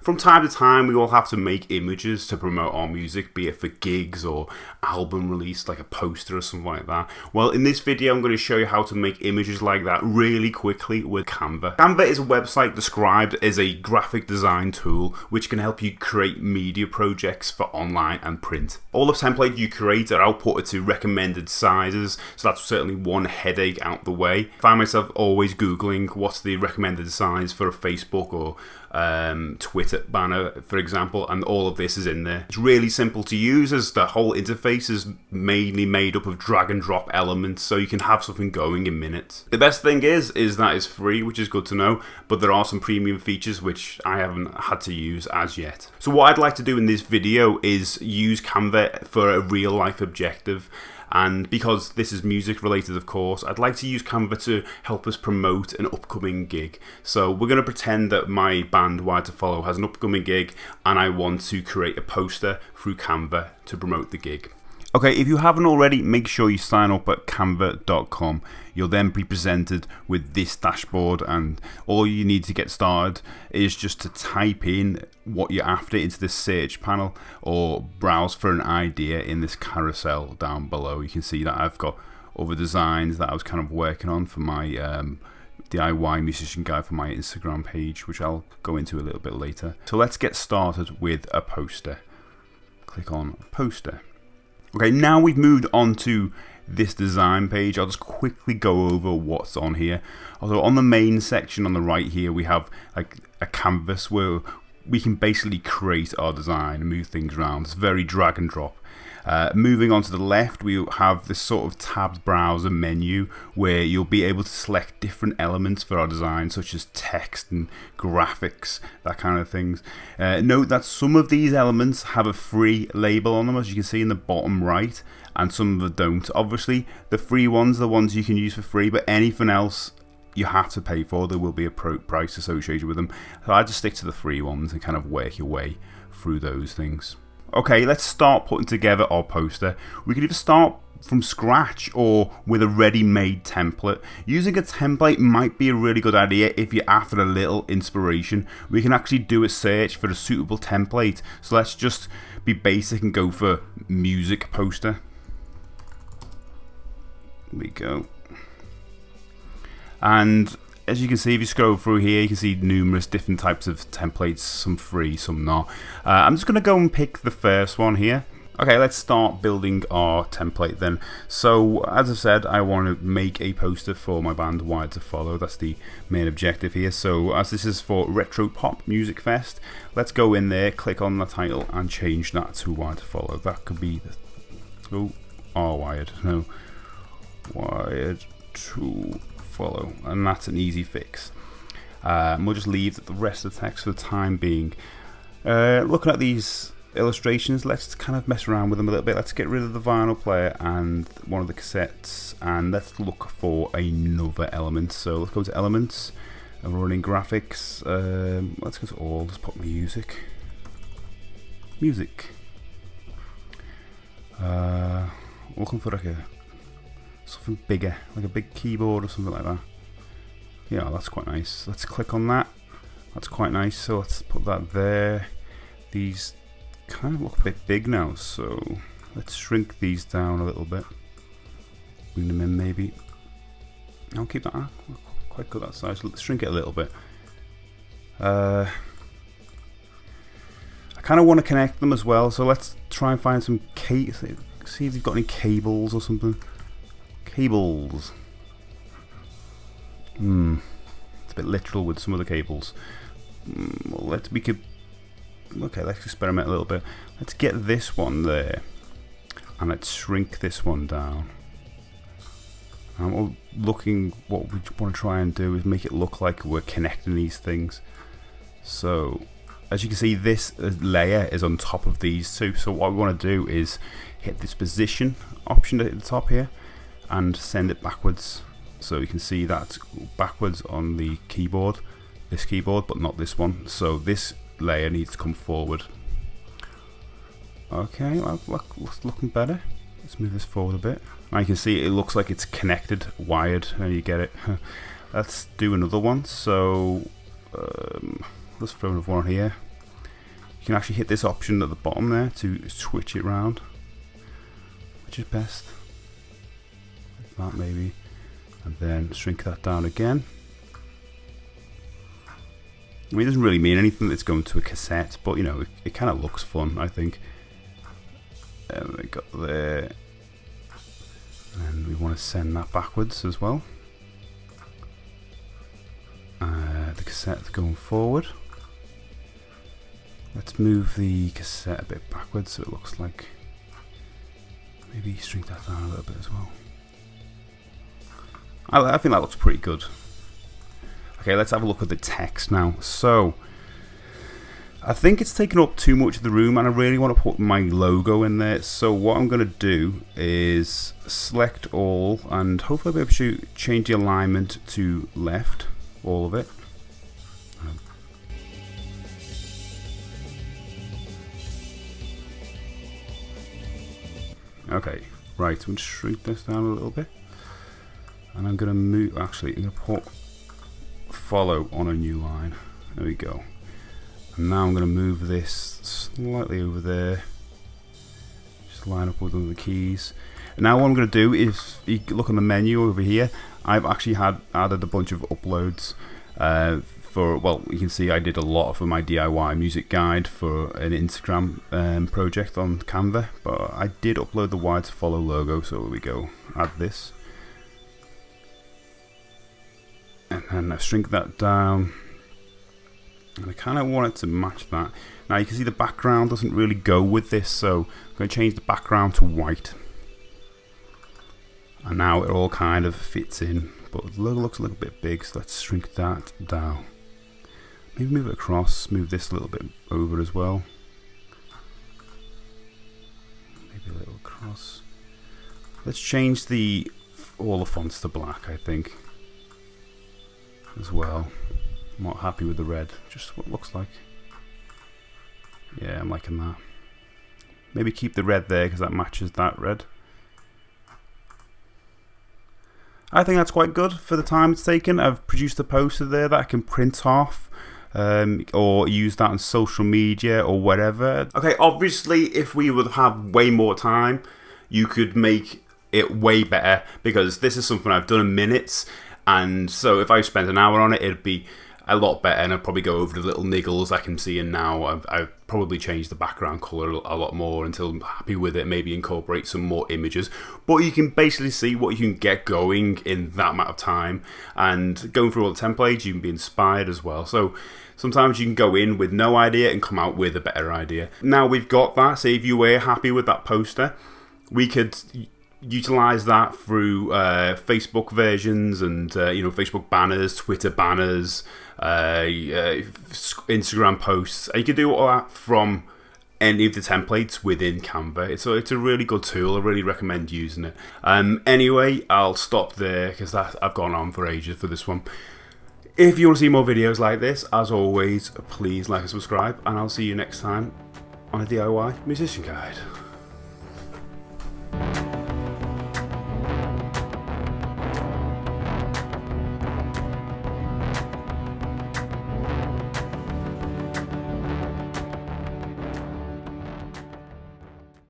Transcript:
From time to time, we all have to make images to promote our music, be it for gigs or album release, like a poster or something like that. Well, in this video, I'm going to show you how to make images like that really quickly with Canva. Canva is a website described as a graphic design tool which can help you create media projects for online and print. All the templates you create are outputted to recommended sizes, so that's certainly one headache out the way. I find myself always Googling what's the recommended size for a Facebook or Twitter banner, for example, and all of this is in there. It's really simple to use as the whole interface is mainly made up of drag and drop elements, so you can have something going in minutes. The best thing is that it's free, which is good to know, but there are some premium features which I haven't had to use as yet. So what I'd like to do in this video is use Canva for a real life objective. And because this is music related, of course, I'd like to use Canva to help us promote an upcoming gig. So we're going to pretend that my band Wired to Follow has an upcoming gig and I want to create a poster through Canva to promote the gig. Okay, if you haven't already, make sure you sign up at canva.com. You'll then be presented with this dashboard, and all you need to get started is just to type in what you're after into the search panel or browse for an idea in this carousel down below. You can see that I've got other designs that I was kind of working on for my DIY musician guide for my Instagram page, which I'll go into a little bit later. So let's get started with a poster. Click on poster. Okay, now we've moved on to this design page. I'll just quickly go over what's on here. Also, on the main section on the right here, we have like a canvas where we can basically create our design and move things around. It's very drag and drop. Moving on to the left, we have this sort of tabbed browser menu where you'll be able to select different elements for our design, such as text and graphics, that kind of things. Note that some of these elements have a free label on them, as you can see in the bottom right, and some of them don't. Obviously, the free ones are the ones you can use for free, but anything else you have to pay for. There will be a price associated with them. So I just stick to the free ones and kind of work your way through those things. Okay, let's start putting together our poster. We can either start from scratch or with a ready-made template. Using a template might be a really good idea if you're after a little inspiration. We can actually do a search for a suitable template. So let's just be basic and go for music poster. There we go. And as you can see, if you scroll through here, you can see numerous different types of templates, some free, some not. I'm just going to go and pick the first one here. Okay, let's start building our template then. So, as I said, I want to make a poster for my band Wired to Follow. That's the main objective here. So, as this is for Retro Pop Music Fest, let's go in there, click on the title, and change that to Wired to Follow. That could be Wired to Follow, and that's an easy fix. We'll just leave the rest of the text for the time being. Looking at these illustrations, let's kind of mess around with them a little bit. Let's get rid of the vinyl player and one of the cassettes, and let's look for another element. So let's go to elements and we're running graphics. Let's go to all, let's put music. Looking for like something bigger, like a big keyboard or something like that. Yeah, that's quite nice. Let's click on that. That's quite nice. So let's put that there. These kind of look a bit big now, so let's shrink these down a little bit. Bring them in maybe. I'll keep that quite good that size. Let's shrink it a little bit. I kind of want to connect them as well, so let's try and find some see if they've got any cables or something. Cables. It's a bit literal with some of the cables. Well, let's experiment a little bit. Let's get this one there, and let's shrink this one down. And what we want to try and do is make it look like we're connecting these things. So, as you can see, this layer is on top of these two. So what we want to do is hit this position option at the top here and send it backwards. So you can see that's backwards on the keyboard, this keyboard, but not this one. So this layer needs to come forward. Okay, well, looks looking better. Let's move this forward a bit. Now you can see it looks like it's connected, wired, and you get it. Let's do another one. So let's throw another one here. You can actually hit this option at the bottom there to switch it round. Which is best? Like that maybe. And then shrink that down again. I mean, it doesn't really mean anything that's going to a cassette, but you know, it kind of looks fun, I think. We got there. And we want to send that backwards as well. The cassette going forward. Let's move the cassette a bit backwards so it looks like, maybe shrink that down a little bit as well. I think that looks pretty good. Okay, let's have a look at the text now. So, I think it's taken up too much of the room and I really want to put my logo in there. So what I'm going to do is select all and hopefully I'll be able to change the alignment to left, all of it. Okay, right, I'm going to shrink this down a little bit. And I'm going to move, actually, I'm going to put follow on a new line. There we go. And now I'm going to move this slightly over there. Just line up with all the keys. And now what I'm going to do is, you look on the menu over here, I've actually added a bunch of uploads well, you can see I did a lot for my DIY music guide for an Instagram project on Canva, but I did upload the wire to follow logo, so here we go, add this. And then I shrink that down. And I kind of want it to match that. Now you can see the background doesn't really go with this, so I'm going to change the background to white. And now it all kind of fits in, but the logo looks a little bit big, so let's shrink that down. Maybe move it across, move this a little bit over as well. Maybe a little across. Let's change all the fonts to black, I think, as well. I'm not happy with the red, just what it looks like. Yeah, I'm liking that. Maybe keep the red there because that matches that red. I think that's quite good for the time it's taken. I've produced a poster there that I can print off or use that on social media or whatever. Okay, obviously if we would have way more time, you could make it way better because this is something I've done in minutes, and so if I spent an hour on it, it'd be a lot better, and I'd probably go over the little niggles I can see. And now I've probably changed the background color a lot more until I'm happy with it, maybe incorporate some more images. But you can basically see what you can get going in that amount of time, and going through all the templates you can be inspired as well. So sometimes you can go in with no idea and come out with a better idea. Now we've got that, say if you were happy with that poster, we could utilize that through Facebook versions and you know, Facebook banners, Twitter banners, Instagram posts. And you can do all that from any of the templates within Canva. It's a really good tool. I really recommend using it. Anyway, I'll stop there because I've gone on for ages for this one. If you want to see more videos like this, as always, please like and subscribe, and I'll see you next time on a DIY musician guide.